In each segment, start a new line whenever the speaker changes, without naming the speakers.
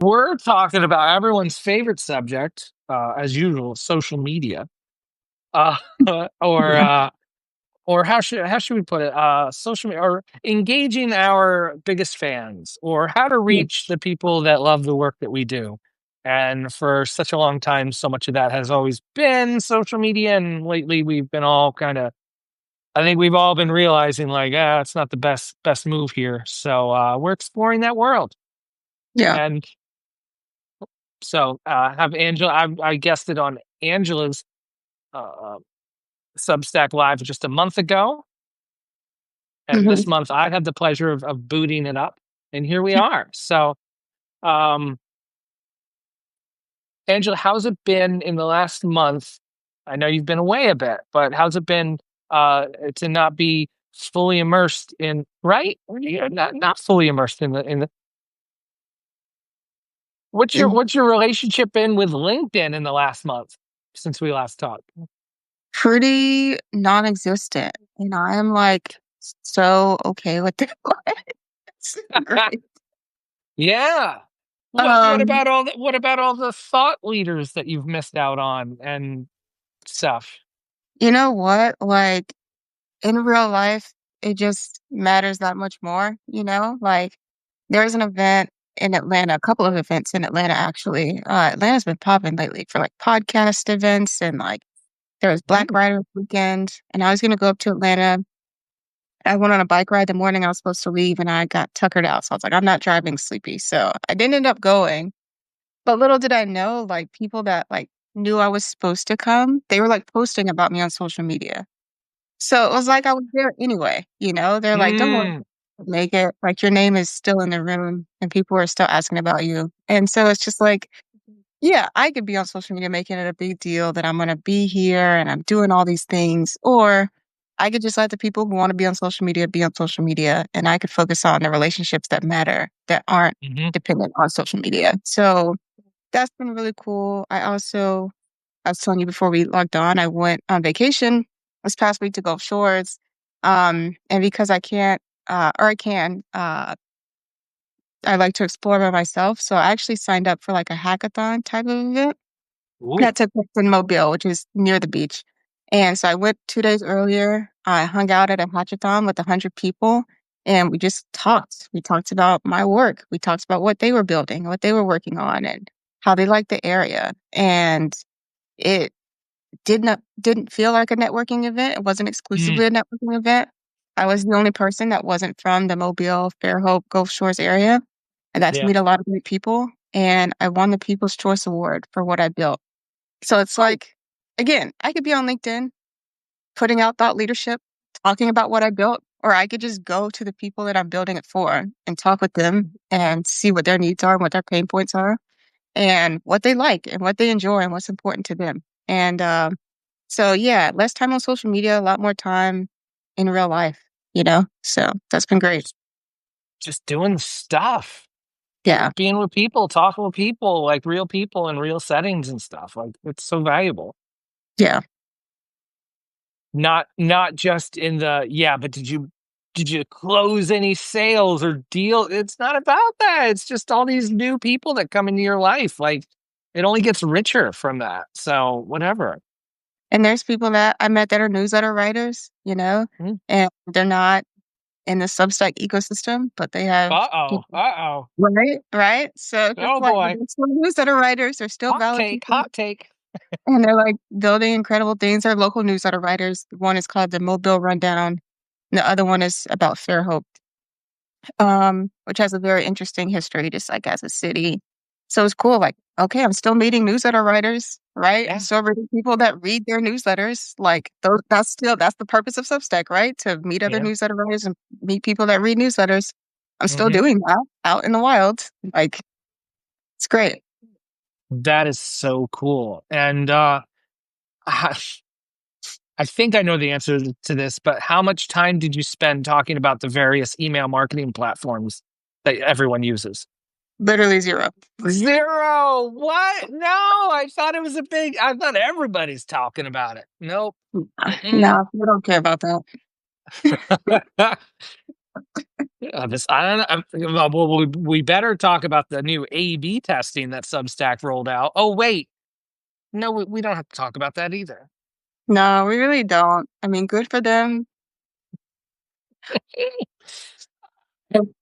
We're talking about everyone's favorite subject, as usual, social media, uh, or
Yeah.
uh, or how should we put it? Social media, or engaging our biggest fans, or how to
Yeah.
reach the people that love the work that we do. And for such a long time, so much of that has always been social media, and lately we've been all kind of. I think we've all been realizing like, it's not the best move here. So we're exploring that world,
Yeah.
and so, have Angela I guessed it on Angela's, uh, Substack Live just a month ago, and
Mhm.
this month I had the pleasure of booting it up, and here we are. So, um, Angela, how's it been in the last month? I know you've been away a bit, but how's it been, to not be fully immersed in right? You're not fully immersed in the
Mm.
what's your relationship been with LinkedIn in the last month since we last talked?
Pretty non-existent, and I am, like, so okay with it. It's great.
Yeah.
Um,
What about all the thought leaders that you've missed out on and stuff?
you know what? Like, in real life, it just matters that much more, you know? Like, there's an event in Atlanta, a couple of events in Atlanta, actually. Atlanta's been popping lately for, like, podcast events and, like, there was Black
Mm,
Writers Weekend, and I was gonna go up to Atlanta. I went on a bike ride the morning I was supposed to leave, and I got tuckered out, so I was like, "I'm not driving sleepy," so I didn't end up going, but little did I know, like, people that, like, knew I was supposed to come, they were, like, posting about me on social media. So it was like I was there anyway, you know? They're like, "Don't worry,
mm,
make it, like, your name is still in the room, and people are still asking about you," and so it's just like, yeah, I could be on social media making it a big deal that I'm gonna be here and I'm doing all these things, or I could just let the people who wanna be on social media, and I could focus on the relationships that matter, that aren't
mhm.
dependent on social media. So, that's been really cool. I was telling you before we logged on, I went on vacation this past week to Gulf Shores, and because I can't, or I can, I like to explore by myself, so I actually signed up for, like, a hackathon type of event.
Ooh,
That took place in Mobile, which is near the beach, and so I went 2 days earlier. I hung out at a hackathon with 100 people, and we just talked. We talked about my work. We talked about what they were building, what they were working on, and how they liked the area, and it didn't feel like a networking event. It wasn't
mm,
exclusively a networking event. I was the only person that wasn't from the Mobile, Fairhope, Gulf Shores area. I got to
yeah.
meet a lot of great people, and I won the People's Choice Award for what I built. So it's
Oh,
like, again, I could be on LinkedIn putting out thought leadership, talking about what I built, or I could just go to the people that I'm building it for and talk with them and see what their needs are and what their pain points are and what they like and what they enjoy and what's important to them. And so, yeah, less time on social media, a lot more time in real life, you know? So that's been great.
just just doing stuff.
Yeah.
Being with people, talking with people, like real people in real settings and stuff. Like it's so valuable.
Yeah.
Not just in the yeah, but did you close any sales or deal? It's not about that. It's just all these new people that come into your life. Like it only gets richer from that. So whatever.
And there's people that I met that are newsletter writers, you know,
Mm.
and they're not in the Substack ecosystem, but they have
Uh-oh. Uh-oh.
right, right? So it's just
Oh
like, but
boy.
they're still newsletter writers, they're still
Hot
valid
take,
people,
hot take.
and they're, like, building incredible things. They're local newsletter writers. One is called the Mobile Rundown, and the other one is about Fairhope, which has a very interesting history just, like, as a city. So it's cool, like, okay, I'm still meeting newsletter writers, right? I'm
Yeah.
still reading people that read their newsletters, like, that's the purpose of Substack, right? To meet other
Yeah.
newsletter writers and meet people that read newsletters. I'm still
Hmm.
doing that out in the wild, like, it's great.
That is so cool. And I I think I know the answer to this, but how much time did you spend talking about the various email marketing platforms that everyone uses?
Literally 0.
Zero. What? No, I thought everybody's talking about it. Nope. Mm-mm.
No, we don't care about that.
This I don't know. Well, we better talk about the new A/B testing that Substack rolled out. Oh wait, no, we don't have to talk about that either.
No, we really don't. I mean, good for them.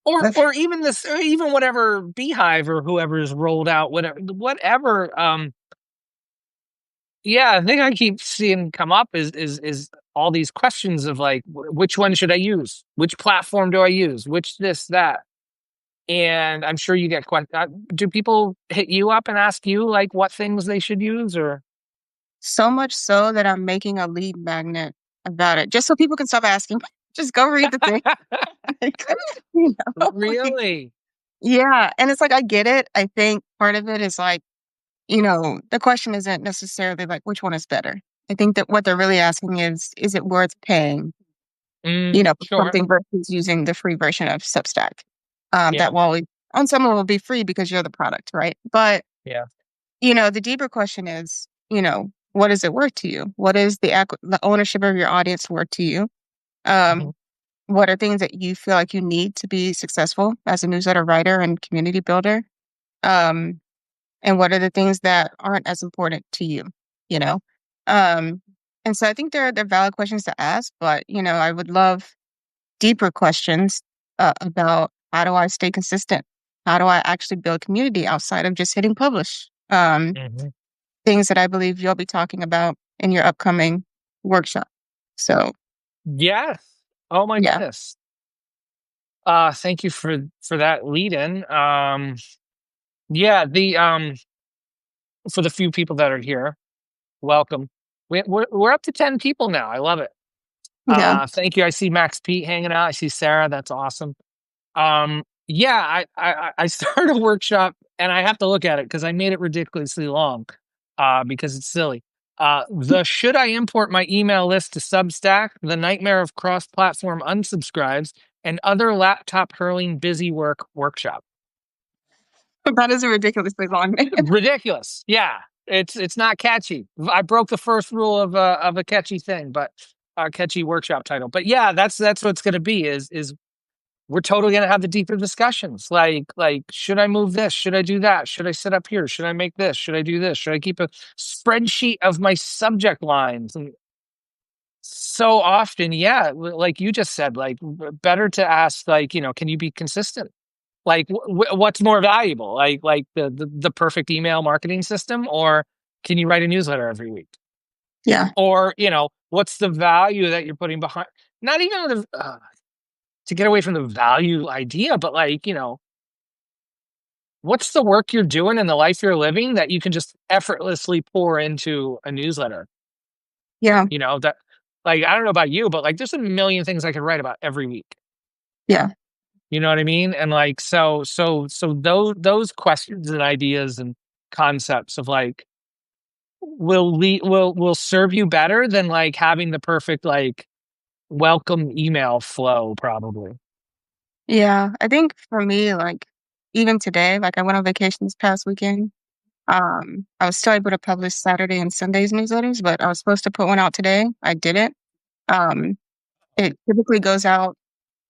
Or even this, or even whatever Beehive or whoever's rolled out, whatever. Yeah, the thing I keep seeing come up is all these questions of like, which one should I use? Which platform do I use? Which this that? And I'm sure you get questions. Do people hit you up and ask you like what things they should use or?
So much so that I'm making a lead magnet about it, just so people can stop asking. Just go read the thing. Like, like,
Really?
yeah, and it's like, I get it. I think part of it is like, the question isn't necessarily like which one is better. I think that what they're really asking is it worth paying, for
Sure.
something versus using the free version of Substack?
Yeah.
That will always, on some level, be free because you're the product, right? But,
Yeah.
the deeper question is, what is it worth to you? What is the ownership of your audience worth to you?
Mhm.
Um, what are things that you feel like you need to be successful as a newsletter writer and community builder? Um, and what are the things that aren't as important to you? You know, um, and so I think they're valid questions to ask, but I would love deeper questions about how do I stay consistent? How do I actually build community outside of just hitting publish?
Mhm.
Things that I believe you'll be talking about in your upcoming workshop. So
Yes. Oh my
yeah,
goodness. Thank you for that lead in. Yeah, the for the few people that are here, welcome. We're up to 10 people now. I love it.
yeah,
Thank you. I see Max Pete hanging out. I see Sarah. That's awesome. Yeah, I started a workshop and I have to look at it because I made it ridiculously long, because it's silly. The should I import my email list to Substack? The nightmare of cross-platform unsubscribes and other laptop hurling busy workshop.
that is a ridiculously long name.
Ridiculous. Yeah, it's not catchy. I broke the first rule of a catchy thing, but a catchy workshop title. But yeah, that's what it's going to be. Is we're totally going to have the deeper discussions like should I move this, should I do that, should I sit up here, should I make this, should I do this, should I keep a spreadsheet of my subject lines? And so often, yeah, like you just said, like better to ask, like, can you be consistent? Like what's more valuable, like the perfect email marketing system, or can you write a newsletter every week?
Yeah,
Or what's the value that you're putting behind, not even to get away from the value idea, but like, what's the work you're doing and the life you're living that you can just effortlessly pour into a newsletter?
yeah,
That, like, I don't know about you, but like there's a million things I could write about every week.
yeah,
You know what I mean? And like so those questions and ideas and concepts of like will serve you better than like having the perfect like welcome email flow probably.
yeah. I think for me, like even today, like I went on vacation this past weekend. I was still able to publish Saturday and Sunday's newsletters, but I was supposed to put one out today. I didn't. Um, it typically goes out.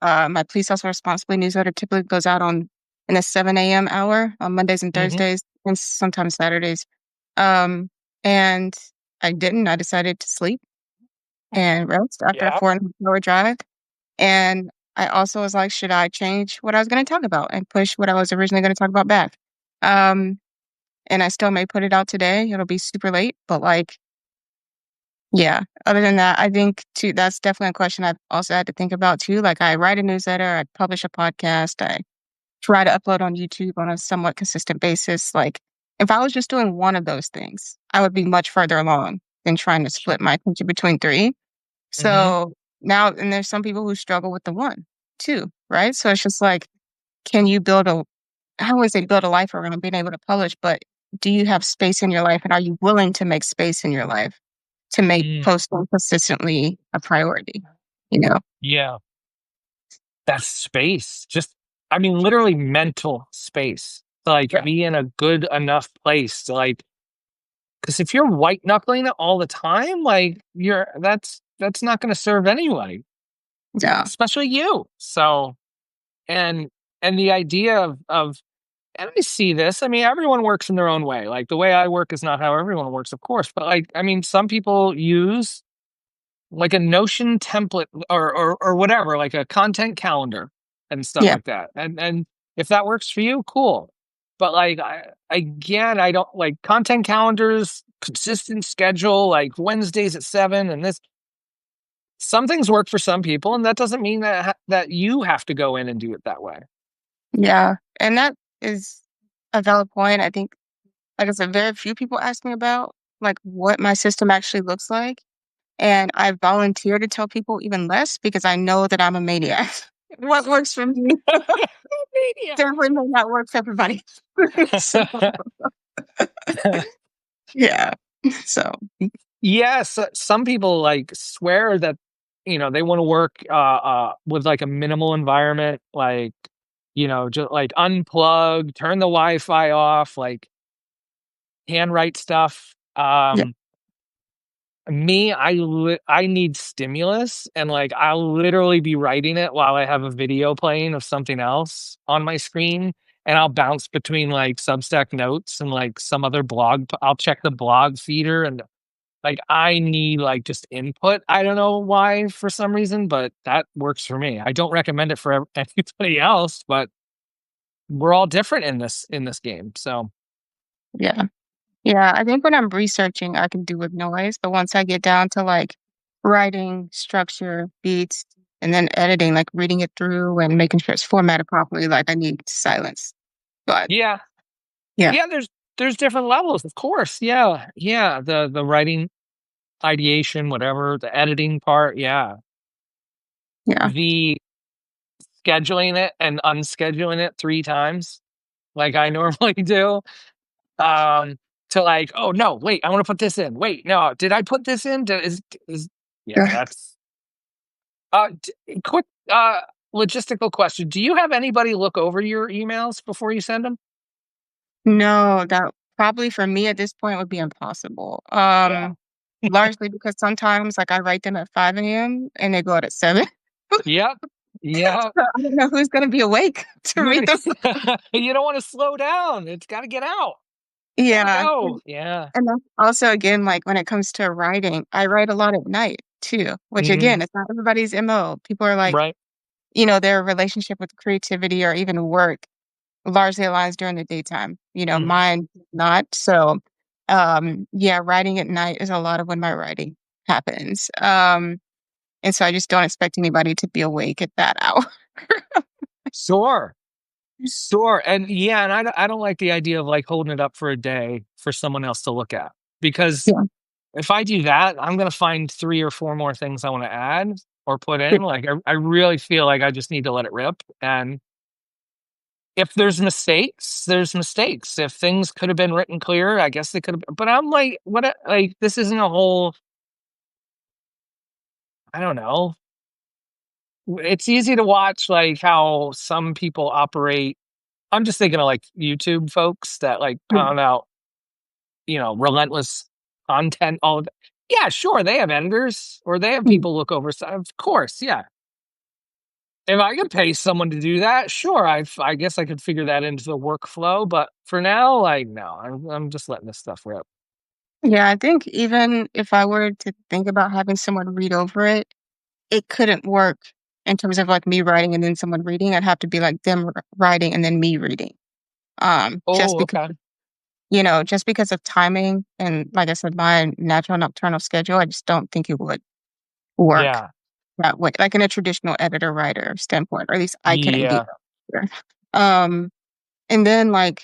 My Police Hustle Responsibly newsletter typically goes out on in the 7 a.m. hour on Mondays and
Hmm.
Thursdays, and sometimes Saturdays. Um, and I didn't. I decided to sleep and rest after a
Yeah.
4.5 hour drive. And I also was like, should I change what I was going to talk about and push what I was originally going to talk about back? Um, and I still may put it out today. It'll be super late, but like, yeah. Other than that, I think too, that's definitely a question I've also had to think about too. Like, I write a newsletter, I publish a podcast, I try to upload on YouTube on a somewhat consistent basis. Like, if I was just doing one of those things, I would be much further along than trying to
Sure.
split my attention between three.
Hmm.
So now, and there's some people who struggle with the one too, right? So it's just like, can you I always say build a life around being able to publish, but do you have space in your life and are you willing to make space in your life to make
Mm,
posting consistently a priority? You know?
yeah. That's space. Just, I mean, literally mental space to like
Yeah.
be in a good enough place to like, because if you're white knuckling it all the time, like that's not going to serve anybody.
Yeah.
especially you. So, and the idea of and I see this. I mean, everyone works in their own way. Like the way I work is not how everyone works, of course. But like, I mean, some people use like a Notion template or whatever, like a content calendar and stuff
Yeah.
like that. And if that works for you, cool. But like again, I don't like content calendars, consistent schedule, like Wednesdays at 7 and this some things work for some people, and that doesn't mean that that you have to go in and do it that way.
Yeah. And that is a valid point. I think, like I said, very few people ask me about like what my system actually looks like. And I volunteer to tell people even less because I know that I'm a maniac. What works for me
Media.
definitely may not work for everybody. So, yeah. So,
Yes, some people like swear that they want to work with like a minimal environment, like just like unplug, turn the Wi-Fi off, like handwrite stuff.
yeah.
Me, I need stimulus, and like I'll literally be writing it while I have a video playing of something else on my screen, and I'll bounce between like Substack notes and like some other blog. I'll check the blog feeder and like, I need, like, just input. I don't know why for some reason, but that works for me. I don't recommend it for anybody else, but we're all different in this game, so
Yeah. Yeah. I think when I'm researching, I can do with noise. But once I get down to like writing, structure, beats, and then editing, like reading it through and making sure it's formatted properly, like I need silence. But
yeah.
yeah.
Yeah, there's different levels, of course, yeah, yeah, the writing, ideation, whatever, the editing part, yeah.
Yeah.
The scheduling it and unscheduling it 3 times like I normally do, um, to like, "Oh, no, wait, I wanna put this in. Wait, no, did I put this in? D is" yeah, that's quick, logistical question. Do you have anybody look over your emails before you send them?
No, that probably for me at this point would be impossible.
Yeah.
Largely because sometimes like I write them at 5 AM and they go out at 7.
Yep. Yep.
So I don't know who's gonna be awake to
You're
read them.
gonna you don't wanna slow down. It's gotta get out. Gotta
Yeah.
go. Yeah.
And that's also again, like when it comes to writing, I write a lot at night too, which
Mhm.
again, it's not everybody's MO. People are like,
Right.
their relationship with creativity or even work largely aligns during the daytime.
Mhm.
Mine not. So yeah, writing at night is a lot of when my writing happens. And so I just don't expect anybody to be awake at that hour.
Sure. Sure, and yeah, and I don't like the idea of, like, holding it up for a day for someone else to look at, because
Yeah.
if I do that, I'm gonna find 3 or 4 more things I wanna add or put in, like, I really feel like I just need to let it rip, and if there's mistakes, there's mistakes. If things could have been written clearer, I guess they could have but I'm like, what a like, this isn't a whole I don't know. It's easy to watch, like, how some people operate. I'm just thinking of, like, YouTube folks that, like,
Yeah.
pound out, relentless content all the yeah, sure, they have editors or they have
Mm.
people look over stuff, of course, yeah. If I could pay someone to do that, sure, I guess I could figure that into the workflow, but for now, like, no, I'm just letting this stuff rip.
Yeah, I think even if I were to think about having someone read over it, it couldn't work in terms of like me writing and then someone reading. I'd have to be like them writing and then me reading. Just
Oh,
because
okay.
just because of timing and like I said, my natural nocturnal schedule, I just don't think it would work
Yeah.
that way, like in a traditional editor writer standpoint, or at least I couldn't do
Yeah.
that. Um, and then like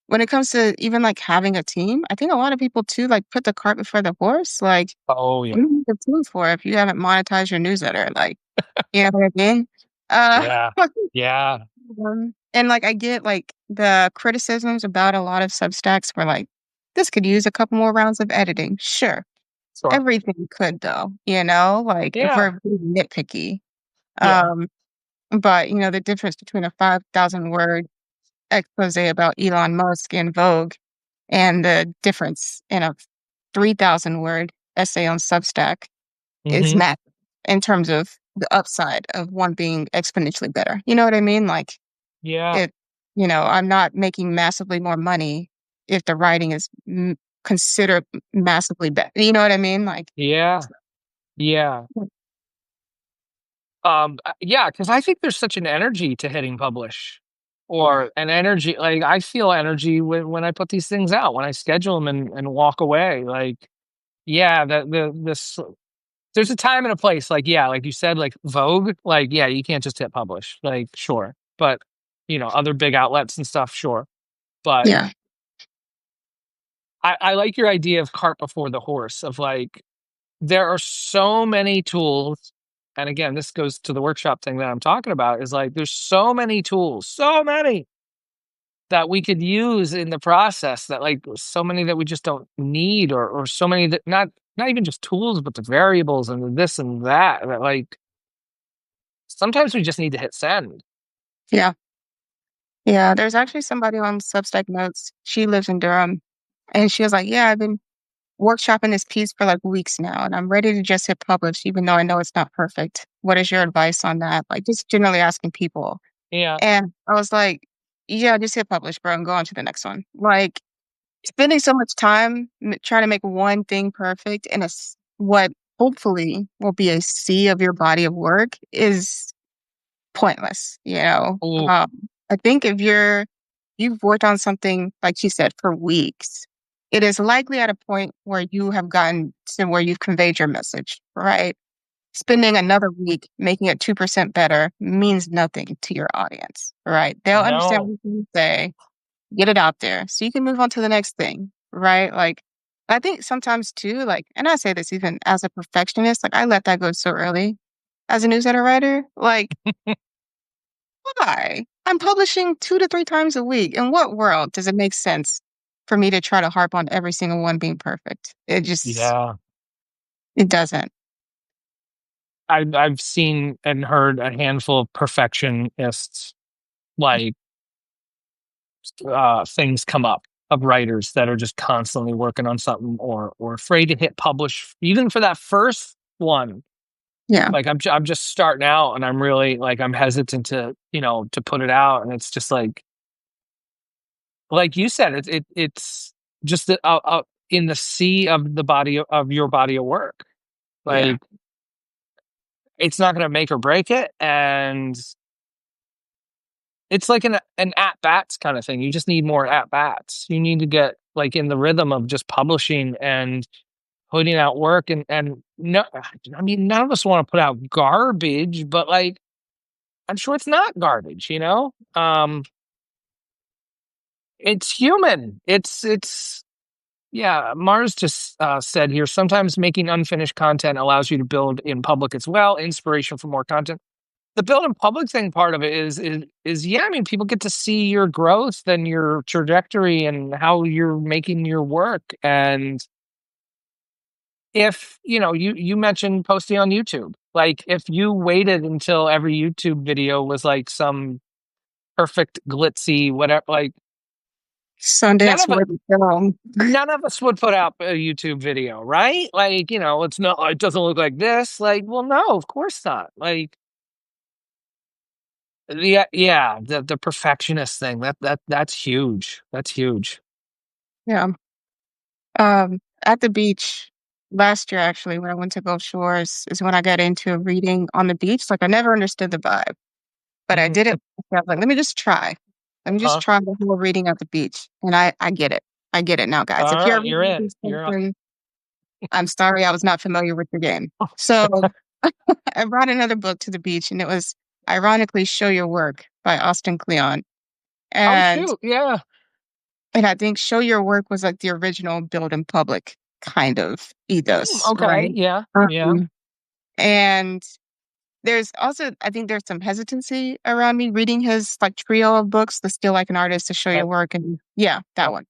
when it comes to even like having a team, I think a lot of people too like put the cart before the horse. Like,
Oh,
what
yeah.
do you need a team for if you haven't monetized your newsletter? Like, you know what I mean? Uh,
Yeah. Yeah.
and like I get like the criticisms about a lot of Substacks were like, this could use a couple more rounds of editing. Sure.
Sure.
Everything could though, like if
Yeah.
we're really nitpicky.
Yeah.
Um, but the difference between a 5,000 word expose about Elon Musk and Vogue and the difference in a 3,000 word essay on Substack is
Mhm.
massive in terms of the upside of one being exponentially better. You know what I mean? Like
Yeah.
it, I'm not making massively more money if the writing is considered massively better. You know what I mean? Like,
Yeah. Yeah. Yeah, because I think there's such an energy to hitting publish, or an energy. Like I feel energy when I put these things out, when I schedule them and walk away. Like, yeah, this there's a time and a place. Like, yeah, like you said, like Vogue. Like, yeah, you can't just hit publish. Like, sure, but other big outlets and stuff, sure. But
yeah,
I like your idea of cart before the horse. Of like, there are so many tools. And again, this goes to the workshop thing that I'm talking about, is like there's so many tools, so many that we could use in the process, that like so many that we just don't need, or so many that not even just tools, but the variables and the this and that like sometimes we just need to hit send.
yeah, yeah. There's actually somebody on Substack Notes. She lives in Durham, and she was like, "Yeah, I've been workshopping this piece for like weeks now, and I'm ready to just hit publish, even though I know it's not perfect. What is your advice on that?" Like, just generally asking people.
Yeah.
And I was like, "Yeah, just hit publish, bro, and go on to the next one." Like, spending so much time trying to make one thing perfect in what hopefully will be a sea of your body of work is pointless.
Oh,
I think if you've worked on something, like you said, for weeks, it is likely at a point where you have gotten to where you've conveyed your message, right? Spending another week making it 2% better means nothing to your audience, right? They'll understand
no.
what you say, get it out there so you can move on to the next thing, right? Like, I think sometimes too, like, and I say this even as a perfectionist, like, I let that go so early as a newsletter writer. Like, why? I'm publishing 2 to 3 times a week. In what world does it make sense for me to try to harp on every single one being perfect?
Yeah.
It doesn't.
I've seen and heard a handful of perfectionists, like, things come up of writers that are just constantly working on something, or afraid to hit publish even for that first one.
Yeah.
Like I'm just starting out, and I'm really like I'm hesitant to put it out, and it's just like you said, it's just in the sea of the body of your body of work.
Yeah.
Like, it's not going to make or break it, and it's like an at bats kind of thing. You just need more at bats. You need to get like in the rhythm of just publishing and putting out work, and no, I mean, none of us want to put out garbage, but like I'm sure it's not garbage. It's human. It's Yeah, Mars just said here, sometimes making unfinished content allows you to build in public as well, inspiration for more content. The build in public thing part of it is yeah, I mean, people get to see your growth and your trajectory and how you're making your work. And if you mentioned posting on YouTube, like if you waited until every YouTube video was like some perfect glitzy whatever, like none
Sundance
of it
worthy film.
none of us would put out a YouTube video, right? Like, it's not, it doesn't look like this. Like, well, no, of course not. Like, yeah, the perfectionist thing, that's huge. That's huge.
Yeah. At the beach last year, actually, when I went to Gulf Shores, is when I got into reading on the beach. Like, I never understood the vibe, but I
Mhm.
did it. I was like, let me just try. Let me just
Huh?
try the whole reading at the beach. And I get it. I get it now, guys. If
All
you're a
right, you're
reading
in.
beach
You're up.
person, I'm sorry I was not familiar with your game. So I brought another book to the beach, and it was ironically Show Your Work by Austin Kleon.
Oh
And
shoot, yeah.
and I think Show Your Work was like the original build in public kind of ethos,
Okay,
right?
yeah, yeah.
Um, and there's also, I think there's some hesitancy around me reading his like trio of books, The Still Like an Artist, To Show Your
Yep,
Work, and yeah, that
yep,
one.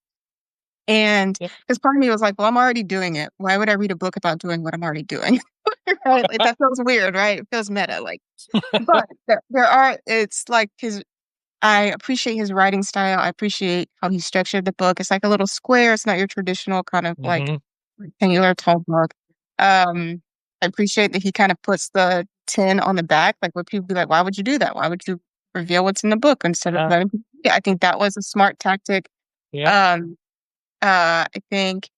And
yep.
because part of me was like, well, I'm already doing it. Why would I read a book about doing what I'm already doing? Right? Like, that feels weird, right? It feels meta. Like, but it's like I appreciate his writing style. I appreciate how he structured the book. It's like a little square. It's not your traditional kind of like
Hmm.
rectangular tall book. I appreciate that he kind of puts the 10 on the back, like where people be like, why would you do that? Why would you reveal what's in the book instead of
Uh,
letting people see it? I think that was a smart tactic.
yep.
Um, I think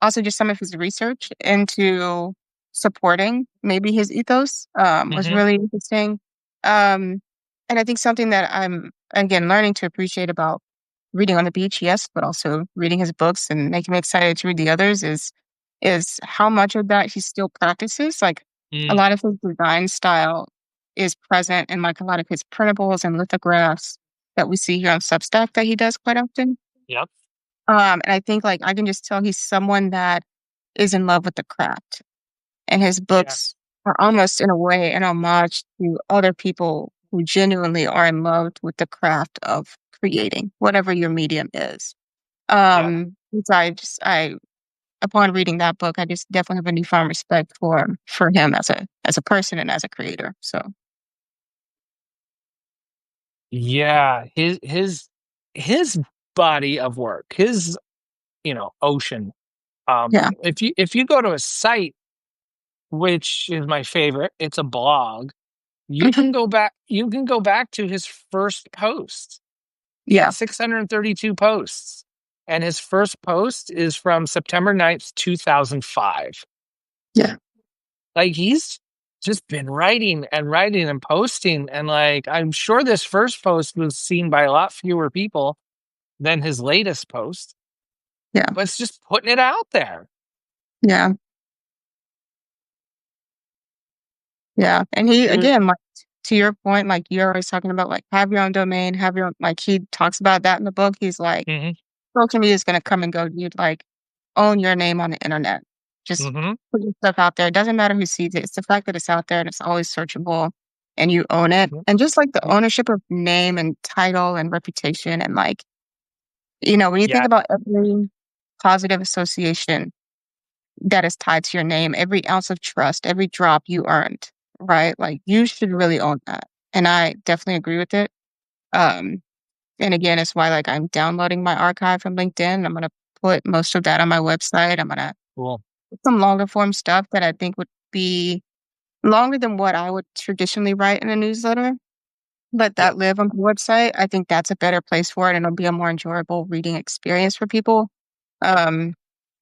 also just some of his research into supporting maybe his ethos was
Hmm.
really interesting. Um, and I think something that I'm again learning to appreciate about reading on the beach, yes, but also reading his books and making me excited to read the others is how much of that he still practices. Like a
Mm,
lot of his design style is present in like a lot of his printables and lithographs that we see here on Substack that he does quite often.
yep.
And I think like I can just tell he's someone that is in love with the craft. And his
Yeah.
books are almost in a way an homage to other people who genuinely are in love with the craft of creating whatever your medium is.
Yeah.
So I upon reading that book, I just definitely have a newfound respect for him as a person and as a creator. So
Yeah. His body of work, his, ocean.
yeah.
If you go to a site, which is my favorite, it's a blog, you can go back to his first post. He
Yeah.
has 632 posts. And his first post is from September 9th, 2005.
Yeah.
Like he's just been writing and writing and posting. And like I'm sure this first post was seen by a lot fewer people than his latest post,
Yeah.
but it's just putting it out there.
Yeah. Yeah. And he
There-
again, like to your point, like you're always talking about like have your own domain, have your own like he talks about that in the book. He's like
Mhm,
social media is gonna come and go. You'd like own your name on the internet. Just
mhm,
put your stuff out there. It doesn't matter who sees it. It's the fact that it's out there and it's always searchable and you own it.
yep,
And just like the
yep,
ownership of name and title and reputation and like, when you think
yeah,
about every positive association that is tied to your name, every ounce of trust, every drop you earned, right? Like you should really own that. And I definitely agree with it. Um, and again, it's why like I'm downloading my archive from LinkedIn. I'm gonna put most of that on my website. I'm gonna
cool.
put some longer form stuff that I think would be longer than what I would traditionally write in a newsletter, but
Yeah,
that live on the website. I think that's a better place for it and it'll be a more enjoyable reading experience for people. Um,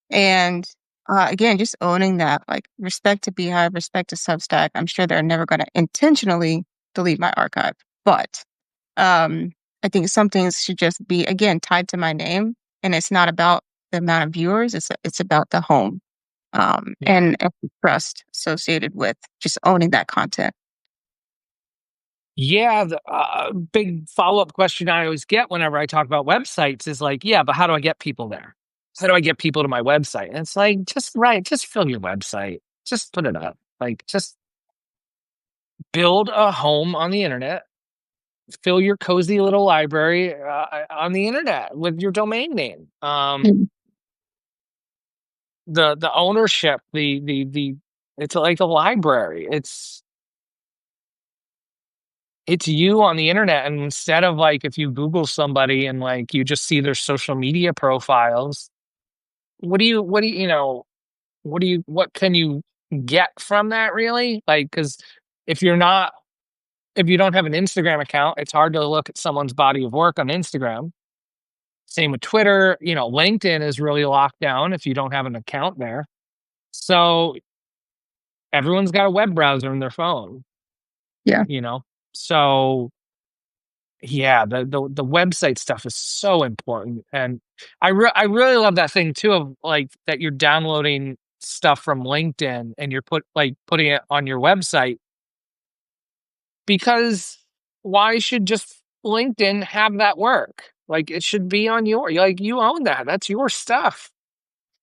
and again, just owning that, like respect to Beehive, respect to Substack. I'm sure they're never going to intentionally delete my archive, but I think some things should just be again tied to my name, and it's not about the amount of viewers. It's about the home
yeah.
and the trust associated with just owning that content.
Yeah, the big follow-up question I always get whenever I talk about websites is like, yeah, but how do I get people there? How do I get people to my website? And it's like, just fill your website. Just put it up. Like, just build a home on the internet. Fill your cozy little library on the internet with your domain name.
Mm.
The ownership, the it's like a library. It's you on the internet, and instead of like if you Google somebody and like you just see their social media profiles, what can you get from that really? Like, because if you're not if you don't have an Instagram account, it's hard to look at someone's body of work on Instagram. Same with Twitter. LinkedIn is really locked down if you don't have an account there. So everyone's got a web browser in their phone,
Yeah,
you know. So yeah, the website stuff is so important, and I really love that thing too of like that you're downloading stuff from LinkedIn and you're putting it on your website, because why should just LinkedIn have that work? Like it should be on like you own that. That's your stuff.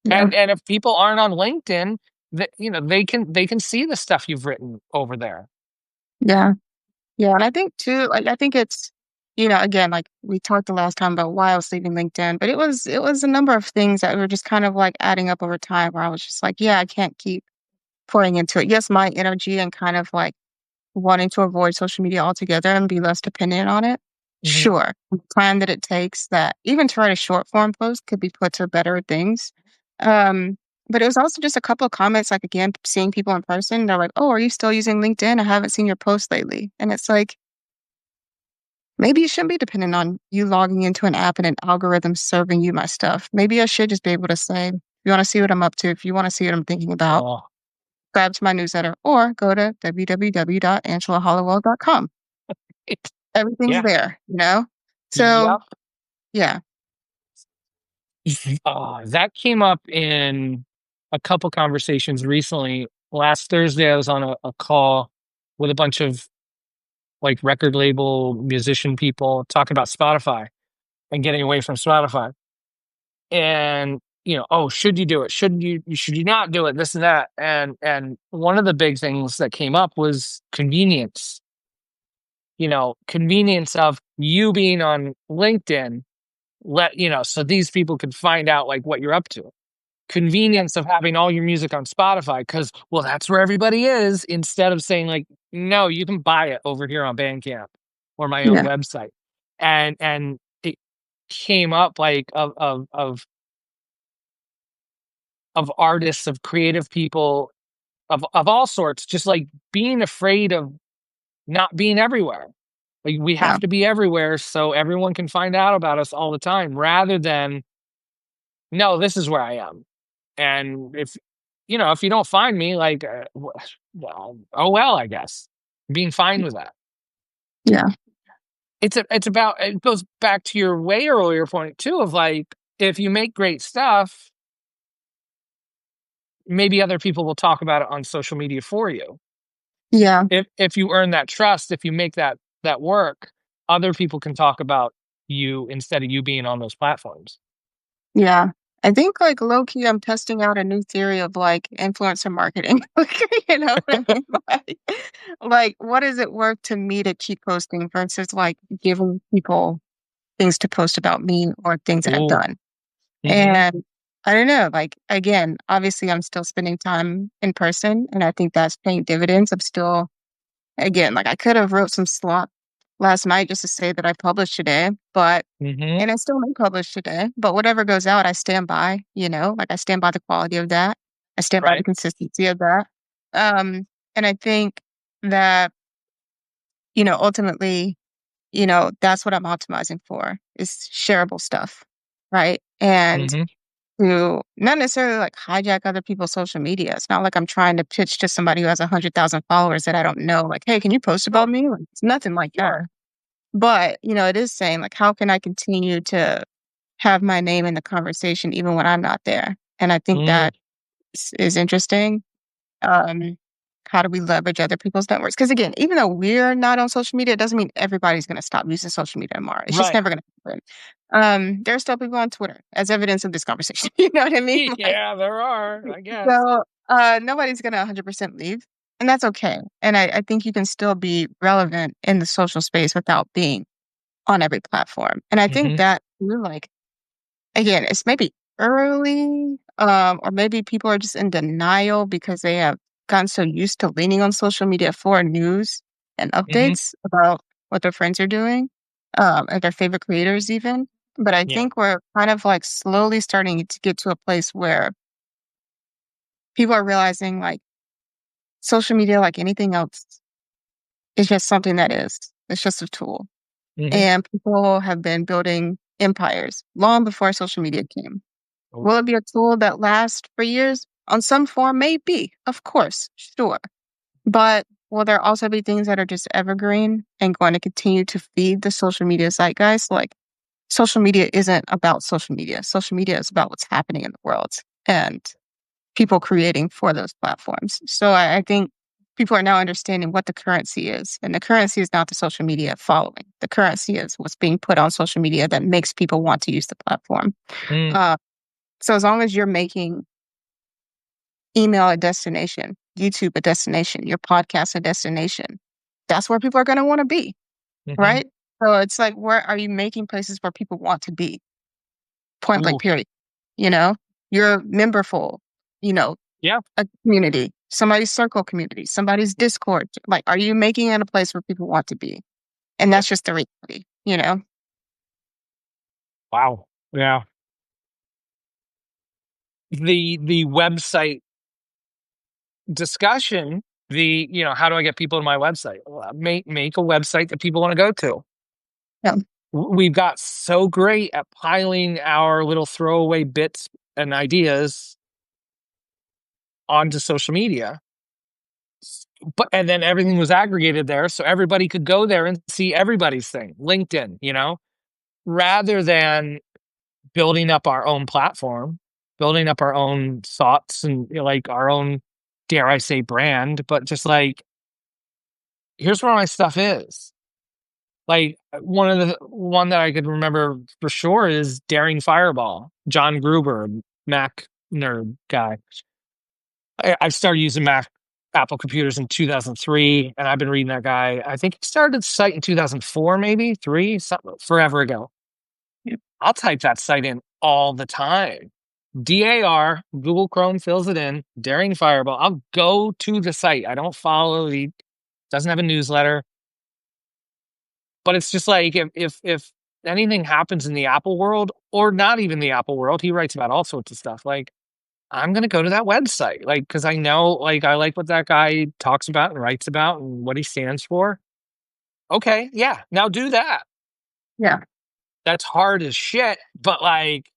yeah,
And if people aren't on LinkedIn, that they can see the stuff you've written over there.
yeah, yeah. And I think too, like I think it's, again, like we talked the last time about why I was leaving LinkedIn, but it was a number of things that were just kind of like adding up over time where I was just like, yeah, I can't keep pouring into it. Yes, my energy and kind of like wanting to avoid social media altogether and be less dependent on it.
Mhm.
Sure. The time that it takes that even to write a short form post could be put to better things. Um, But it was also just a couple of comments, like, again, seeing people in person, they're like, "Oh, are you still using LinkedIn? I haven't seen your post lately." And it's like, maybe it shouldn't be dependent on you logging into an app and an algorithm serving you my stuff. Maybe I should just be able to say, "You wanna see what I'm up to, if you wanna see what I'm thinking about,
Oh,
subscribe to my newsletter or go to www.angelahollowell.com."
it,
Everything's
yeah.
there, you know? So,
Yep.
yeah,
That came up in a couple conversations recently. Last Thursday, I was on a call with a bunch of like record label musician people talking about Spotify and getting away from Spotify. And oh, should you do it? Should you not do it? This and that. And one of the big things that came up was convenience. Convenience of you being on LinkedIn, so these people could find out like what you're up to. Convenience of having all your music on Spotify because, well, that's where everybody is, instead of saying like, no, you can buy it over here on Bandcamp or my own
yeah,
website. And it came up like of artists, of creative people, of all sorts, just like being afraid of not being everywhere. Like we
yeah,
have to be everywhere so everyone can find out about us all the time, rather than, no, this is where I am. And if you don't find me, like, well, oh well, I guess. Being fine with that.
yeah,
It goes back to your way earlier point too of like, if you make great stuff, maybe other people will talk about it on social media for you.
yeah,
If you earn that trust, if you make that work, other people can talk about you instead of you being on those platforms.
yeah. I think, like, low key, I'm testing out a new theory of, like, influencer marketing. Like, you know what I mean? Like, what is it worth to me to keep posting versus, like, giving people things to post about me or things that I've
Ooh.
done?
Mhm.
And I don't know, like, again, obviously, I'm still spending time in person, and I think that's paying dividends. I'm still again, like, I could have wrote some slop last night just to say that I published today, but
Mhm.
and I still may publish today, but whatever goes out, I stand by, like, I stand by the quality of that. I stand by the
Right.
consistency of that. Um, and I think that, ultimately, that's what I'm optimizing for is shareable stuff, right? And
Mhm.
to not necessarily, like, hijack other people's social media. It's not like I'm trying to pitch to somebody who has 100,000 followers that I don't know, like, "Hey, can you post about
Sure.
me?" Like, it's nothing like that.
Sure.
But, it is saying, like, how can I continue to have my name in the conversation even when I'm not there? And I think
Mm.
that is interesting. Um, how do we leverage other people's networks? Because again, even though we're not on social media, it doesn't mean everybody's gonna stop using social media tomorrow. It's just
Right.
never gonna happen. There are still people on Twitter as evidence of this conversation. You know what I mean? Like,
Yeah, there are, I guess.
so, nobody's gonna 100% leave, and that's okay. And I think you can still be relevant in the social space without being on every platform. And I think
Mhm.
that we're like, again, it's maybe early, or maybe people are just in denial because they have gotten so used to leaning on social media for news and
Mhm.
updates about what their friends are doing, and their favorite creators even. But I
Yeah.
think we're kind of like slowly starting to get to a place where people are realizing like social media, like anything else, is just something that is. It's just a tool.
Mhm.
And people have been building empires long before social media came.
Oh,
Will it be a tool that lasts for years? On some form, maybe. Of course, sure. But will there also be things that are just evergreen and going to continue to feed the social media zeitgeist? Like, social media isn't about social media. Social media is about what's happening in the world and people creating for those platforms. So I think people are now understanding what the currency is. And the currency is not the social media following. The currency is what's being put on social media that makes people want to use the platform.
mm,
Uh, so as long as you're making email a destination, YouTube a destination, your podcast a destination, that's where people are going to want to be,
mhm.
right? So it's like, where are you making places where people want to be? Point blank,
Ooh,
period. You know, you're memberful, you know,
yeah,
a community, somebody's circle community, somebody's Discord. Like, are you making it a place where people want to be? And
yep.
that's just the reality.
Wow. Yeah. the website discussion, how do I get people to my website? Well, make a website that people want to go to.
Yeah.
We've got so great at piling our little throwaway bits and ideas onto social media. But and then everything was aggregated there, so everybody could go there and see everybody's thing. LinkedIn, rather than building up our own platform, building up our own thoughts and like our own, dare I say, brand, but just like, here's where my stuff is. Like one that I could remember for sure is Daring Fireball, John Gruber, Mac nerd guy. I started using Apple computers in 2003, and I've been reading that guy. I think he started the site in 2004, maybe three, something forever ago.
Yep.
I'll type that site in all the time. DAR, Google Chrome fills it in, Daring Fireball. I'll go to the site. I don't follow doesn't have a newsletter. But it's just like if anything happens in the Apple world, or not even the Apple world, he writes about all sorts of stuff. Like, I'm gonna go to that website, like, because I know, like, I like what that guy talks about and writes about and what he stands for. Okay, yeah, now do that.
Yeah.
That's hard as shit, but like,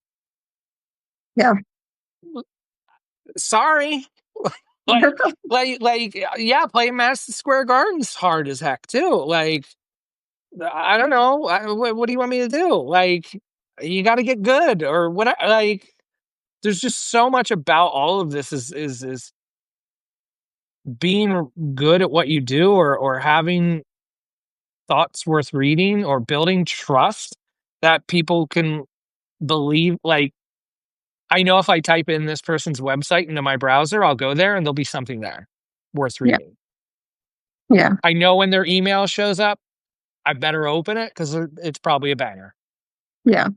Yeah.
sorry. like, yeah, playing Madison Square Garden's hard as heck too. Like, I don't know. What do you want me to do? Like, you got to get good or what? Like, there's just so much about all of this is being good at what you do, or having thoughts worth reading, or building trust that people can believe. Like, I know if I type in this person's website into my browser, I'll go there and there'll be something there worth
Yeah.
reading.
Yeah.
I know when their email shows up, I better open it because it's probably a banger.
Yeah.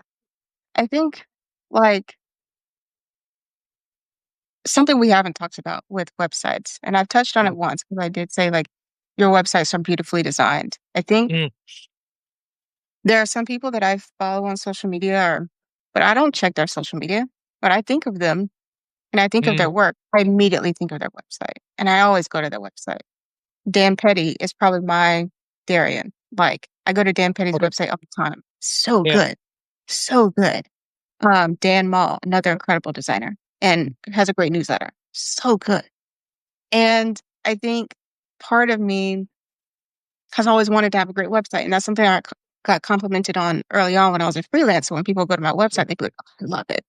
I think like something we haven't talked about with websites, and I've touched on
Mm,
it once because I did say like your websites are beautifully designed. I think
mm,
there are some people that I follow on social media, but I don't check their social media. But I think of them and I think of their
mm,
work. I immediately think of their website, and I always go to their website. Dan Petty is probably my Darian. Like I go to Dan Petty's
okay.
website all the time. So
Yeah.
good, so good. Dan Mall, another incredible designer, and has a great newsletter. So good. And I think part of me has always wanted to have a great website. And that's something got complimented on early on when I was a freelancer. When people go to my website, they be like, oh, I love it.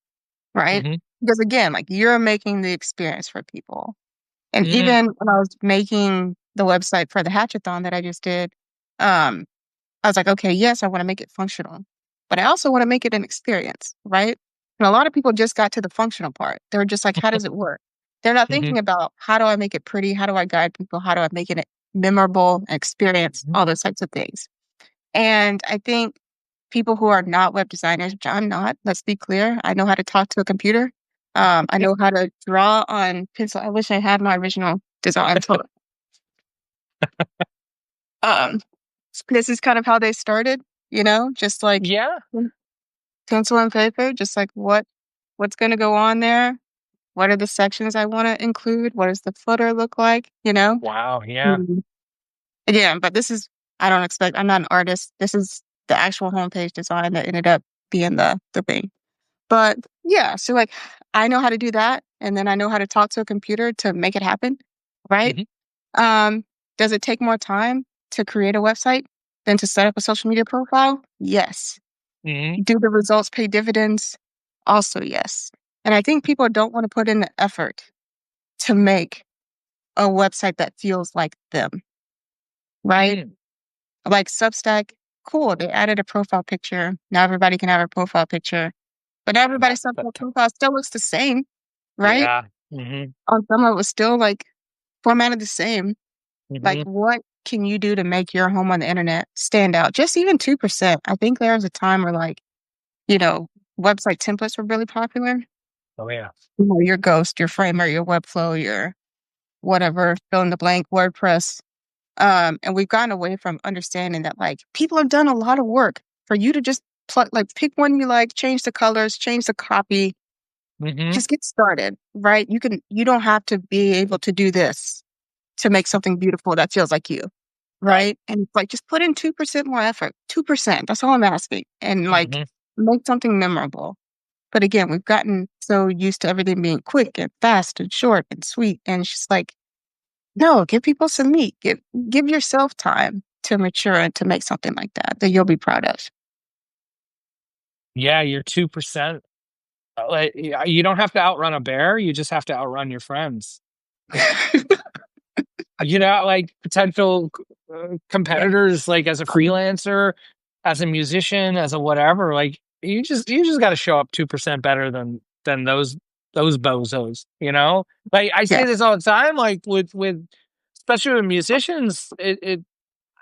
Right.
Mm-hmm.
Because again, like you're making the experience for people. And
Mm,
even when I was making the website for the Hatchathon that I just did, um, I was like, okay, yes, I want to make it functional, but I also want to make it an experience, right? And a lot of people just got to the functional part. They're just like, how does it work? They're not
mm-hmm.
thinking about how do I make it pretty? How do I guide people? How do I make it memorable, experience,
Mhm.
all those types of things. And I think people who are not web designers, which I'm not, let's be clear. I know how to talk to a computer. I know how to draw on pencil. I wish I had my original design. Um, this is kind of how they started, just like
Yeah.
pencil and paper, just like what's going to go on there. What are the sections I want to include? What does the footer look like?
Wow. Yeah.
Mhm. Yeah, but I don't expect, I'm not an artist. This is the actual homepage design that ended up being the thing. But yeah, so like I know how to do that. And then I know how to talk to a computer to make it happen. Right.
Mm-hmm.
Um, does it take more time to create a website than to set up a social media profile? Yes.
Mm-hmm.
Do the results pay dividends? Also, yes. And I think people don't want to put in the effort to make a website that feels like them, right?
Mm.
Like Substack, cool. They added a profile picture. Now everybody can have a profile picture, but now
That,
everybody's Substack profile still looks the same, right?
yeah. Mm-hmm.
On some of it was still like formatted the same. Like,
Mm-hmm.
what can you do to make your home on the internet stand out? Just even 2%. I think there was a time where like, you know, website templates were really popular.
Oh yeah.
Your Ghost, your Framer, your Webflow, your whatever, fill in the blank, WordPress. And we've gotten away from understanding that like people have done a lot of work for you to just pick one you like, change the colors, change the copy,
Mhm.
Just get started, right? You don't have to be able to do this to make something beautiful that feels like you,
Right.
right? And it's like, just put in 2% more effort. 2%. That's all I'm asking. And like,
Mhm.
make something memorable. But again, we've gotten so used to everything being quick and fast and short and sweet. And it's just like, no, give people some meat. Give yourself time to mature and to make something like that that you'll be proud of.
Yeah, you're 2%. Like, you don't have to outrun a bear, you just have to outrun your friends. Like, potential
Yeah.
competitors, like, as a freelancer, as a musician, as a whatever, like, you just gotta show up 2% better than those bozos, you know? Like, I
Yeah.
say this all the time, like, with especially with musicians,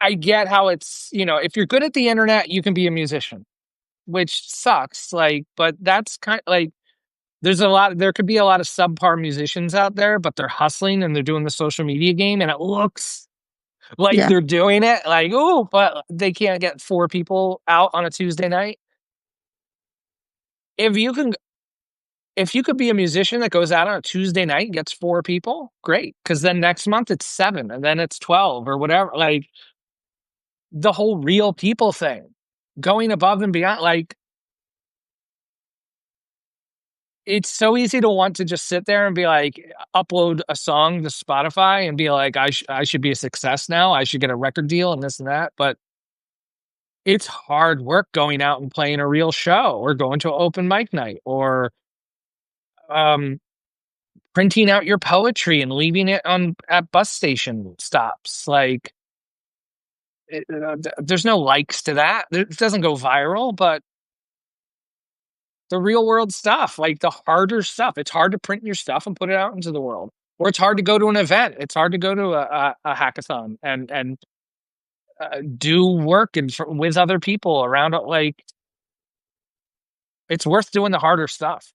I get how if you're good at the internet, you can be a musician, which sucks, like, but that's like, there could be a lot of subpar musicians out there, but they're hustling and they're doing the social media game, and it looks like
Yeah.
they're doing it, like, "Ooh," but they can't get 4 people out on a Tuesday night. If you can if you could be a musician that goes out on a Tuesday night and gets 4 people, great, because then next month it's 7, and then it's 12 or whatever, like, the whole real people thing, going above and beyond, like, it's so easy to want to just sit there and be like, upload a song to Spotify and be like, I should be a success now, I should get a record deal and this and that," but it's hard work going out and playing a real show or going to an open mic night or, um, printing out your poetry and leaving it on at bus station stops, like, there's no likes to that, it doesn't go viral, but the real world stuff, like the harder stuff, it's hard to print your stuff and put it out into the world, or it's hard to go to an event, it's hard to go to a hackathon and do work with other people around it, like, it's worth doing the harder stuff.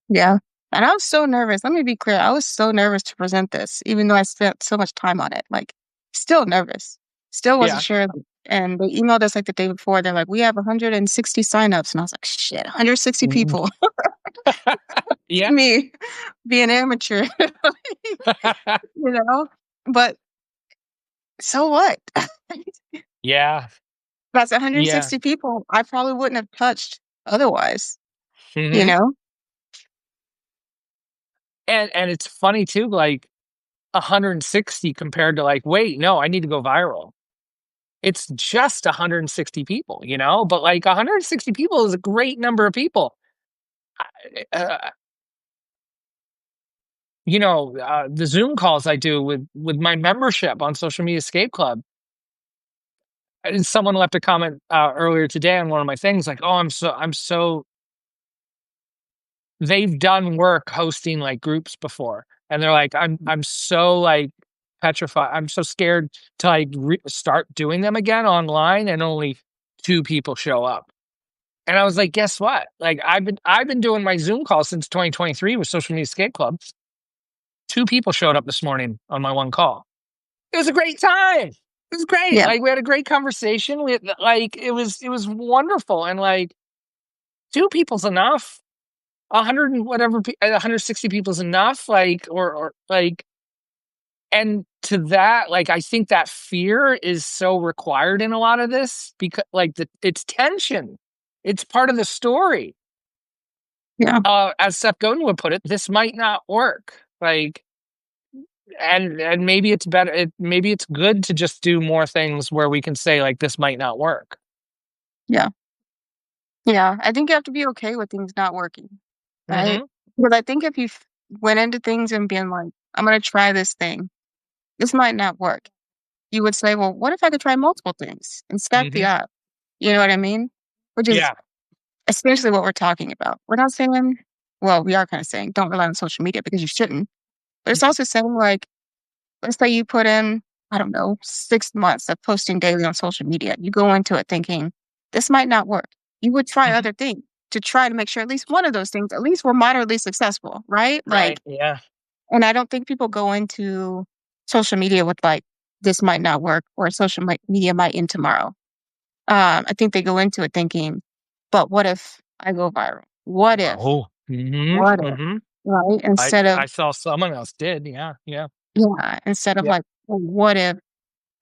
Yeah. And I was so nervous. Let me be clear. I was so nervous to present this, even though I spent so much time on it. Like, still nervous. Still wasn't
Yeah.
sure. And they emailed us like the day before. They're like, we have 160 signups. And I was like, shit, 160
Mhm.
people.
Yeah.
Me being amateur, you know? But so what?
Yeah.
That's
Yeah.
160 people I probably wouldn't have touched otherwise, you
Mhm.
know?
And it's funny too, like, 160 compared to, like, "Wait, no, I need to go viral." It's just 160 people, but, like, 160 people is a great number of people. Uh, the Zoom calls I do with my membership on Social Media Escape Club, and someone left a comment, earlier today on one of my things, like, "Oh, I'm so" they've done work hosting, like, groups before, and they're like, I'm so, like, petrified, I'm so scared to, like, start doing them again online, and only 2 people show up." And I was like, "Guess what? Like, I've been doing my Zoom call since 2023 with Social Media Escape Club. 2 people showed up this morning on my one call. It was a great time. It was great.
Yeah.
Like, we had a great conversation. It was wonderful, and, like, 2 people's enough. 100 and whatever 160 people is enough, like, or, like, and to that, like, I think that fear is so required in a lot of this because, like, it's tension. It's part of the story.
Yeah.
As Seth Godin would put it, "This might not work." Like, and maybe it's better maybe it's good to just do more things where we can say, like, "This might not work."
Yeah. Yeah. I think you have to be okay with things not working, right?
Mhm,
Because I think if you went into things and being like, I'm going to try this thing, this might not work. You would say, well, what if I could try multiple things and stack the
mhm.
odds? You know what I mean? Which is
Yeah,
essentially what we're talking about. We're not saying, well, we are kind of saying don't rely on social media because you shouldn't. But it's
mhm,
also saying, like, let's say you put in, I don't know, 6 months of posting daily on social media. You go into it thinking, this might not work. You would try
mhm.
other things to try to make sure at least one of those things, at least were moderately successful, right?
Right,
Like,
yeah.
and I don't think people go into social media with like, this might not work or media might end tomorrow. I think they go into it thinking, but what if I go viral? What if?
Oh. Mhm,
What if,
mhm.
right? Instead of
I saw someone else did, yeah, yeah,
yeah, instead of
yeah,
like, well, what if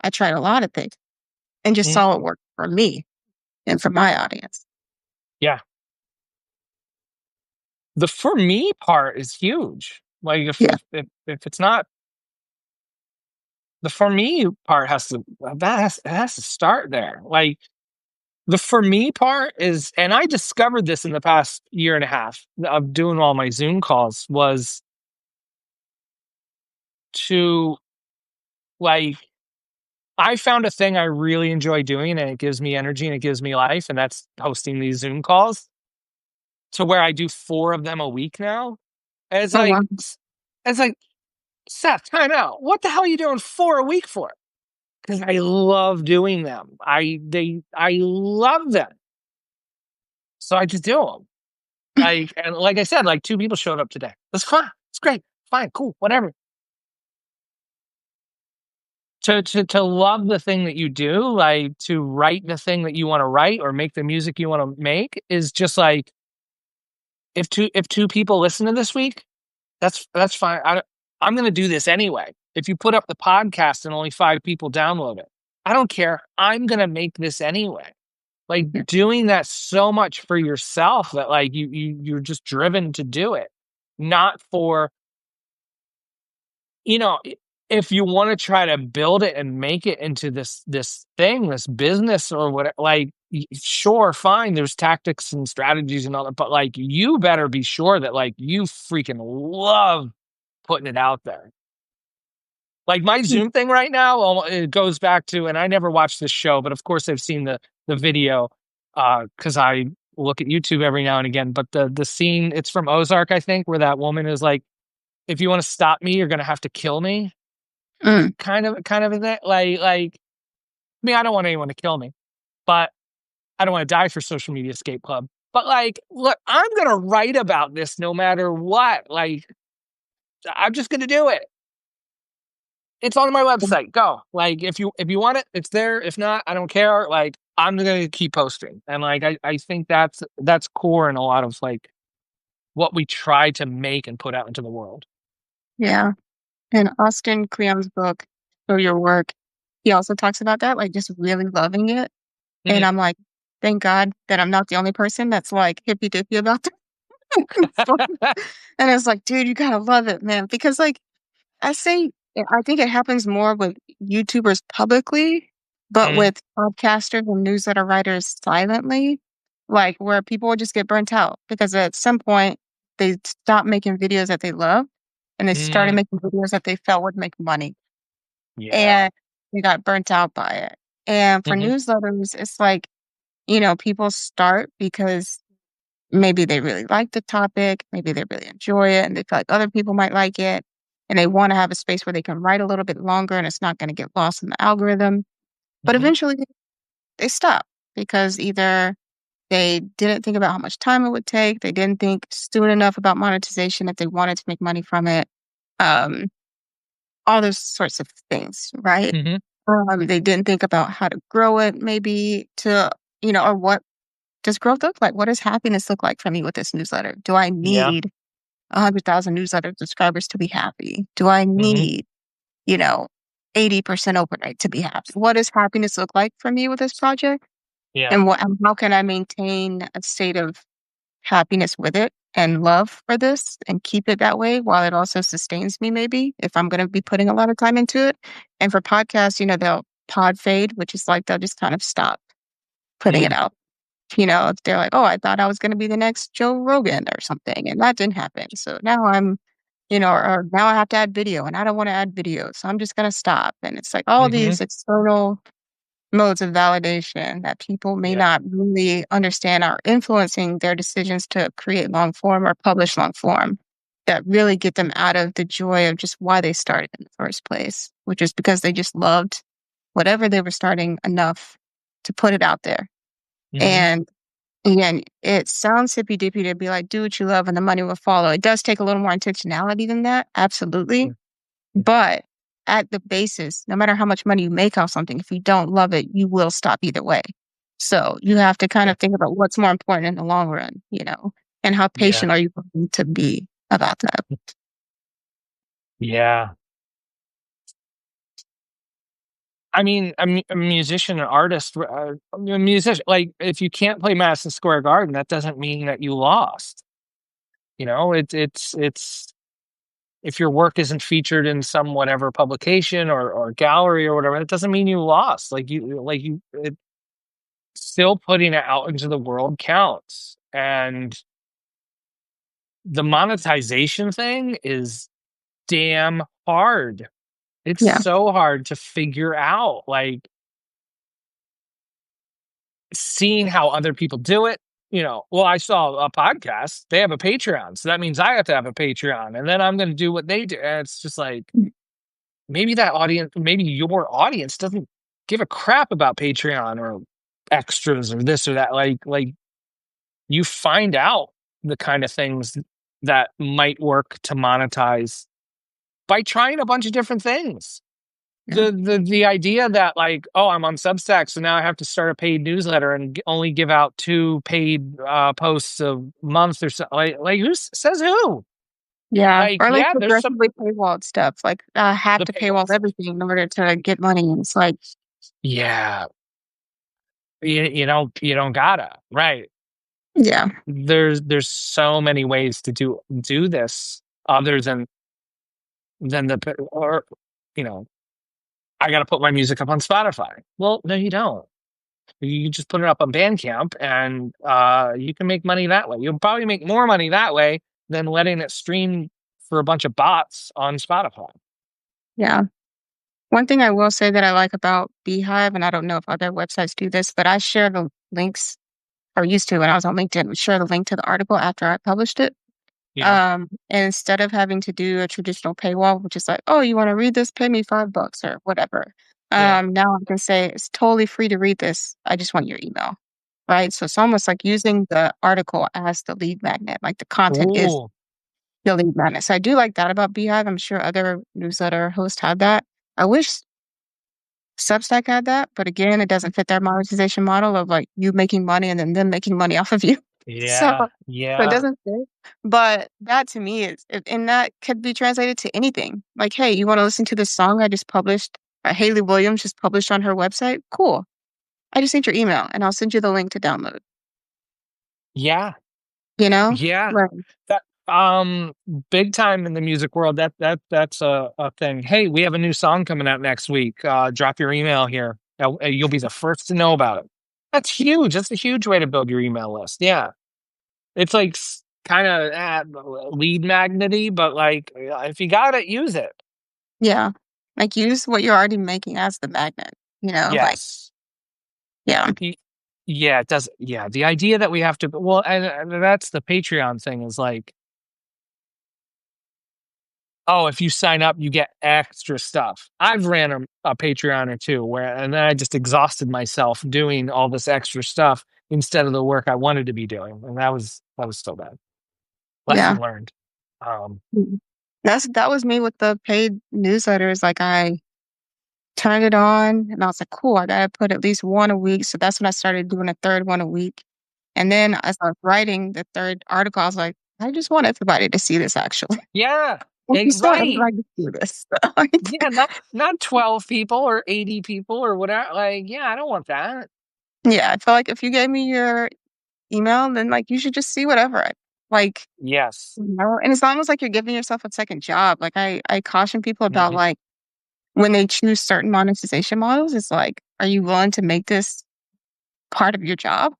I tried a lot of things and just
mhm,
saw it work for me and for my audience?
yeah. The for me part is huge. Like,
Yeah.
if it's not the for me part has to it has to start there. Like, the for me part is and I discovered this in the past year and a half of doing all my Zoom calls was to, like I found a thing I really enjoy doing, and it gives me energy and it gives me life, and that's hosting these Zoom calls to where I do 4 of them a week now. And
Oh, wow.
it's like, "Seth, time out. What the hell are you doing 4 a week for?" Because I love doing them. I love them. So I just do them. And like I said, like 2 people showed up today. That's fine. It's great. Fine, cool, whatever. To love the thing that you do, like, to write the thing that you wanna write or make the music you wanna make is just like, if 2 people listen to this week, that's fine. I'm gonna do this anyway. If you put up the podcast and only 5 people download it, I don't care. I'm gonna make this anyway. Like,
Yeah.
doing that so much for yourself that, like, you're just driven to do it, not for if you wanna try to build it and make it into this thing, this business or what, like, sure, fine, there's tactics and strategies and all that, but, like, you better be sure that, like, you freaking love putting it out there. Like, my
Mm,
Zoom thing right now, it goes back to and I never watched this show, but of course I've seen the video, because I look at YouTube every now and again, but the scene, it's from Ozark, I think, where that woman is like, "If you wanna stop me, you're gonna have to kill me."
mm,
Kind of a thing, I mean, I don't want anyone to kill me, but I don't wanna die for Social Media Escape Club. But, like, look, I'm gonna write about this no matter what, like, I'm just gonna do it. It's on my
mm,
website, go. Like, if you want it, it's there. If not, I don't care, like, I'm gonna keep posting, and, like, I think that's core in a lot of, like, what we try to make and put out into the world.
yeah. In Austin Kleon's book, Show Your Work, he also talks about that, like, just really loving it, and
Mhm.
I'm like, "Thank God that I'm not the only person that's, like, hippy-dippy about that." And it's like, "Dude, you gotta love it, man," because, like, I think it happens more with YouTubers publicly, but
Mhm,
with podcasters and newsletter writers silently, like, where people will just get burnt out because at some point, they stopped making videos that they love, and they started
mm,
making videos that they felt would make money,
yeah.
and they got burnt out by it. And for
Mhm,
newsletters, it's like, people start because maybe they really like the topic, maybe they really enjoy it, and they feel like other people might like it, and they wanna have a space where they can write a little bit longer and it's not gonna get lost in the algorithm. But
mhm,
eventually, they stop because either they didn't think about how much time it would take, they didn't think soon enough about monetization if they wanted to make money from it, um, all those sorts of things, right?
mhm,
They didn't think about how to grow it maybe to, or what does growth look like? What does happiness look like for me with this newsletter? Do I
yeah.
need 100,000 newsletter subscribers to be happy? Do I
Mhm,
need, you know, 80% open rate to be happy? What does happiness look like for me with this project?
yeah.
And how can I maintain a state of happiness with it and love for this and keep it that way while it also sustains me maybe if I'm going to be putting a lot of time into it? And for podcasts, they'll pod fade, which is like they'll just kind of stop putting it
Mm,
out. If they're like, "Oh, I thought I was gonna be the next Joe Rogan or something," and that didn't happen. So now or now I have to add video and I don't wanna add video, so I'm just gonna stop. And it's like all
mhm,
these external modes of validation that people may
yeah.
not really understand are influencing their decisions to create long form or publish long form that really get them out of the joy of just why they started in the first place, which is because they just loved whatever they were starting enough to put it out there.
Mhm,
And again, it sounds hippy dippy to be like, do what you love and the money will follow. It does take a little more intentionality than that, absolutely.
mm,
But at the basis, no matter how much money you make off something, if you don't love it, you will stop either way. So you have to kind
yeah.
of think about what's more important in the long run. And how
Yeah.
patient are you going to be about that?
Yeah. I mean, a musician, an artist, a musician, like, if you can't play Madison Square Garden, that doesn't mean that you lost. It's if your work isn't featured in some whatever publication or gallery or whatever, that doesn't mean you lost. Still putting it out into the world counts. And the monetization thing is damn hard. It's
Yeah.
so hard to figure out, like, seeing how other people do it. Well, I saw a podcast, they have a Patreon, so that means I have to have a Patreon, and then I'm going to do what they do. And it's just like, maybe your audience doesn't give a crap about Patreon or extras or this or that. Like you find out the kind of things that might work to monetize by trying a bunch of different things.
Yeah.
The idea that, like, oh, I'm on Substack, so now I have to start a paid newsletter and only give out 2 paid posts a month or so. Like says who?
Yeah.
Like,
Or like
yeah, there's some
aggressively paywalled stuff. Like I have
the
to paywall
paywalls.
everything in order to get money. And it's like,
Yeah, you don't gotta, right.
yeah.
There's so many ways to do this other than or you know I got to put my music up on Spotify. Well, no, you don't. You just put it up on Bandcamp, and you can make money that way. You'll probably make more money that way than letting it stream for a bunch of bots on Spotify.
Yeah. One thing I will say that I like about Beehive, and I don't know if other websites do this, but I share the links, or used to when I was on LinkedIn, would share the link to the article after I published it.
Yeah,
And instead of having to do a traditional paywall, which is like, oh, you want to read this? Pay me $5 or whatever.
yeah.
Now I can say it's totally free to read this. I just want your email. Right. So it's almost like using the article as the lead magnet, like the content is
Ooh,
the lead magnet. So I do like that about Beehive. I'm sure other newsletter hosts have that. I wish Substack had that, but again, it doesn't fit their monetization model of like you making money and then them making money off of you. So,
yeah,
so it
yeah,
doesn't fit. But that to me is, and that could be translated to anything. Like, hey, you want to listen to this song I just published? Haley Williams just published on her website. Cool. I just need your email, and I'll send you the link to download.
yeah,
You know,
yeah.
right?
That big time in the music world. That's a thing. Hey, we have a new song coming out next week. Drop your email here. You'll be the first to know about it. That's huge. That's a huge way to build your email list. Yeah. It's like kind of lead magnety, but like, if you got it, use it.
Yeah, like use what you're already making as the magnet. Like
Yes.
yeah,
Y- Yeah, it does. Yeah. The idea that we have to, well, and that's the Patreon thing is like, oh, if you sign up, you get extra stuff. I've ran a Patreon or two and then I just exhausted myself doing all this extra stuff instead of the work I wanted to be doing. And that was so bad.
yeah.
Lesson learned. Um,
Mhm. That was me with the paid newsletters. Like I turned it on and I was like, cool, I gotta put at least one a week. So that's when I started doing a third one a week. And then as I was writing the third article, I was like, I just want everybody to see this actually.
yeah.
I just want
Right.
everybody to see this. Like,
Yeah, not 12 people or 80 people or whatever. Like, yeah, I don't want that.
yeah, I feel like if you gave me your email, then like you should just see whatever like,
Yes.
and it's almost like you're giving yourself a second job. Like I caution people about
Mhm.
like when they choose certain monetization models, it's like, are you willing to make this part of your job?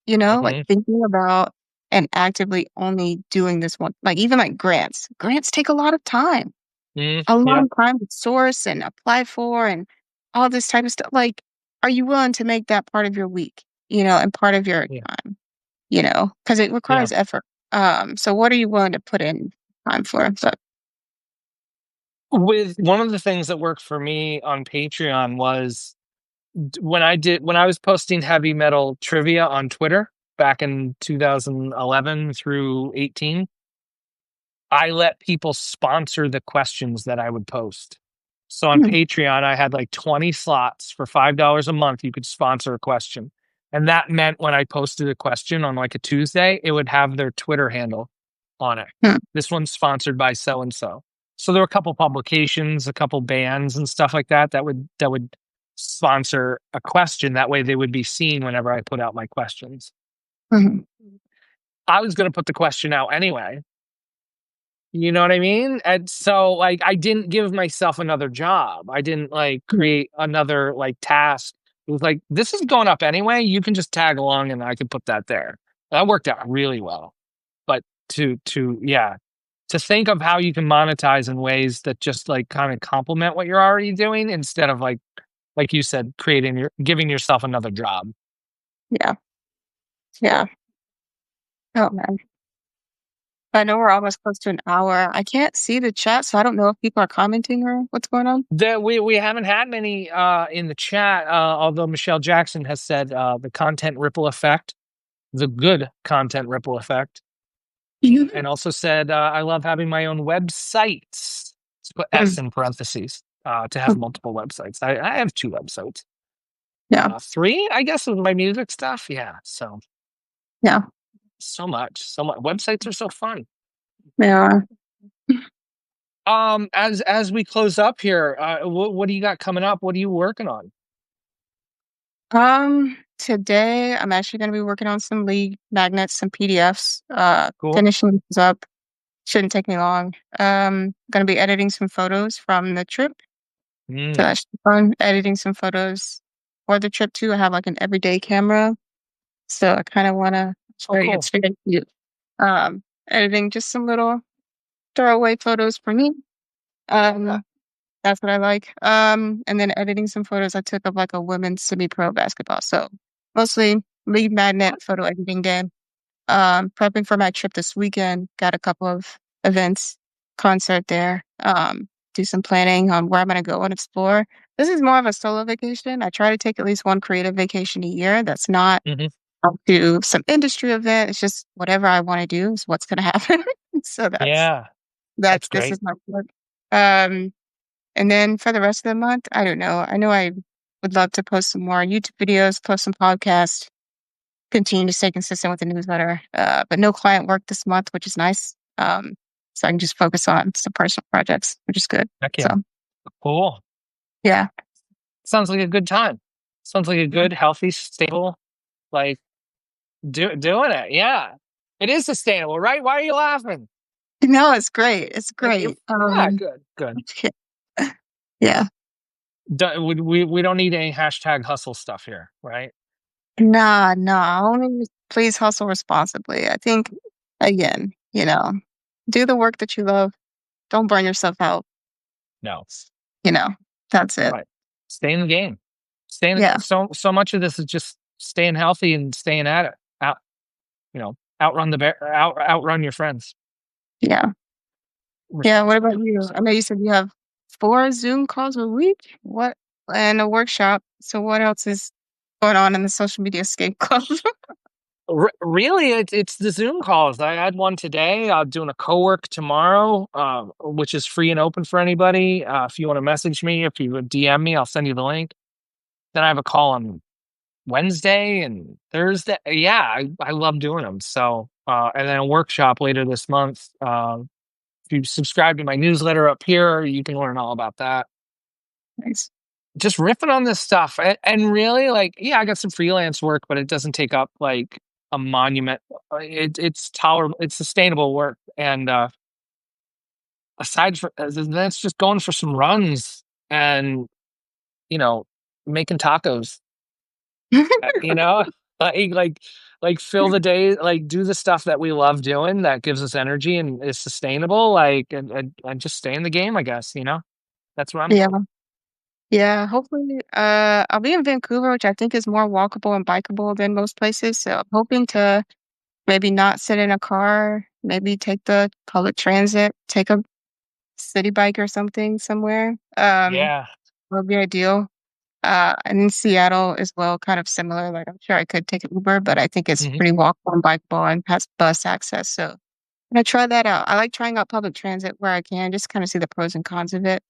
Like
Mhm.
thinking about and actively only doing this one, like even like grants. Grants take a lot of time,
Mm,
a lot
yeah.
of time to source and apply for and all this type of stuff. Like, are you willing to make that part of your week, and part of your
Yeah.
time, because it
Yeah.
requires effort. So what are you willing to put in time for? So,
With one of the things that worked for me on Patreon was when I was posting heavy metal trivia on Twitter back in 2011 through 18, I let people sponsor the questions that I would post. So on
hmm,
Patreon, I had like 20 slots for $5 a month. You could sponsor a question. And that meant when I posted a question on like a Tuesday, it would have their Twitter handle on it.
Hmm.
This one's sponsored by so and so. So there were a couple publications, a couple bands and stuff like that that would sponsor a question. That way they would be seen whenever I put out my questions.
Mhm.
I was going to put the question out anyway. You know what I mean? And so like I didn't give myself another job. I didn't like
Hmm.
create another like task. It was like this is going up anyway. You can just tag along and I can put that there. That worked out really well. But yeah, to think of how you can monetize in ways that just like kind of complement what you're already doing instead of like you said, creating your giving yourself another job.
Yeah. Yeah. Oh man. I know we're almost close to an hour. I can't see the chat, so I don't know if people are commenting or what's going on.
That we haven't had many in the chat, although Michelle Jackson has said the content ripple effect, the good content ripple effect,
Mhm.
and also said I love having my own websites. Let's put S
Mm.
in parentheses to have multiple websites. I have two websites,
Yeah.
three I guess with my music stuff. Yeah, so
Yeah.
so much. Websites are so fun.
Yeah.
As we close up here, what do you got coming up? What are you working on?
Today I'm actually gonna be working on some lead magnets, some PDFs,
Cool.
finishing these up. Shouldn't take me long. Gonna be editing some photos from the trip. So
Mm,
that should be fun. Editing some photos for the trip too. I have like an everyday camera. So I kind of wanna
oh, cool.
it's very cute. Editing just some little throwaway photos for me. Um, that's what I like. And then editing some photos I took of like a women's semi-pro basketball. So mostly lead magnet photo editing day. Prepping for my trip this weekend. Got a couple of events, concert there. Do some planning on where I'm gonna go and explore. This is more of a solo vacation. I try to take at least one creative vacation a year. That's not
Hmm.
up to some industry event. It's just whatever I want to do is what's gonna happen. So
Yeah, that's
this is
great.
my work. Um, and then for the rest of the month, I don't know. I know I would love to post some more YouTube videos, post some podcasts, continue to stay consistent with the newsletter. But no client work this month, which is nice. So I can just focus on some personal projects, which is good.
Heck
So
yeah. Cool.
yeah.
Sounds like a good time. Sounds like a
Yeah.
good, healthy, stable, like doing it. Yeah. It is sustainable, right? Why are you laughing?
No, it's great. It's great.
Yeah, good, good.
Yeah.
We don't need any hashtag hustle stuff here, right?
Nah, nah. Only please hustle responsibly. I think again, do the work that you love. Don't burn yourself out.
No.
You know, that's it.
Right. Stay in the game.
Yeah.
So much of this is just staying healthy and staying at it. Outrun the bear, outrun your friends
Yeah. Yeah. What about
responsibly.
you?
So
I know you said you have 4 Zoom calls a week. What and a workshop. So what else is going on in the social media escape club?
Really, it's the Zoom calls. I had one today. Doing a co-work tomorrow, which is free and open for anybody. If you want to message me, if you would DM me, I'll send you the link. Then I have a call on Wednesday and Thursday. Yeah, I love doing them. So, and then a workshop later this month. If you subscribe to my newsletter up here, you can learn all about that.
Nice.
Just riffing on this stuff, and really, like, yeah, I got some freelance work, but it doesn't take up like a monument. It's tolerable, it's sustainable work, and aside from that's just going for some runs and you know making tacos. You know, like fill the day, like do the stuff that we love doing that gives us energy and is sustainable. Like and just stay in the game, I guess. That's what I'm
Yeah.
doing.
Yeah. Hopefully, I'll be in Vancouver, which I think is more walkable and bikeable than most places. So I'm hoping to maybe not sit in a car, maybe take the public transit, take a city bike or something somewhere.
Yeah.
Would be ideal. And in Seattle as well, kind of similar. Like I'm sure I could take an Uber, but I think it's
Hmm.
pretty walkable and bikeable and has bus access. So I'm gonna try that out. I like trying out public transit where I can, just kind of see the pros and cons of it.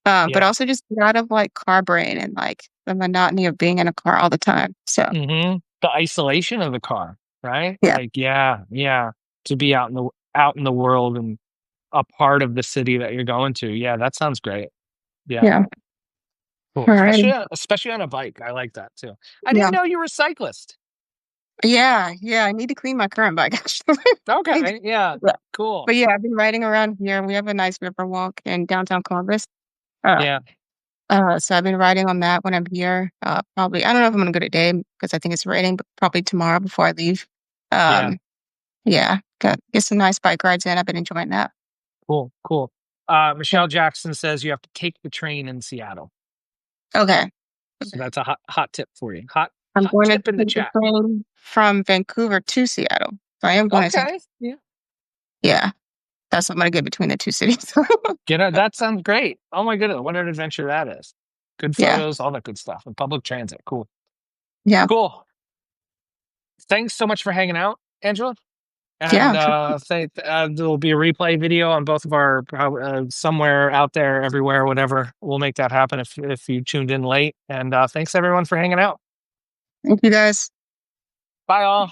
But
Yeah.
also just get out of like car brain and like the monotony of being in a car all the time. So
Hmm. the isolation of the car, right?
Yeah.
Like, yeah, yeah, to be out in the world and a part of the city that you're going to. Yeah, that sounds great. Yeah,
Yeah.
cool.
All right.
Especially on a bike. I like that too. I
Yeah.
didn't know you were a cyclist.
Yeah. Yeah. I need to clean my current bike actually.
Okay, yeah,
Yeah.
cool.
But yeah, I've been riding around here. We have a nice river walk in downtown Columbus. Uh,
Yeah,
so I've been riding on that when I'm here. Probably I don't know if I'm gonna go today because I think it's raining, but probably tomorrow before I leave.
yeah,
Um, yeah, get some nice bike rides in. I've been enjoying that.
cool, cool.
Yeah.
Michelle Jackson says you have to take the train in Seattle.
Okay.
So
Okay.
that's a hot tip for you.
I'm
Hot
going to
tip in the
take the
chat.
train from Vancouver to Seattle. So I am going to take.
Okay. Yeah.
Yeah, that's what I'm gonna get between the two cities.
Get it. That sounds great. Oh my goodness, what an adventure that is. Good
Yeah.
photos, all that good stuff. And public transit. Cool.
Yeah.
Cool. Thanks so much for hanging out, Angela. And
Yeah.
there'll be a replay video on both of our somewhere out there, everywhere, whatever. We'll make that happen if you tuned in late. And thanks everyone for hanging out.
Thank you guys.
Bye all.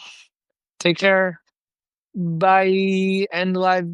Take care. Bye. End live.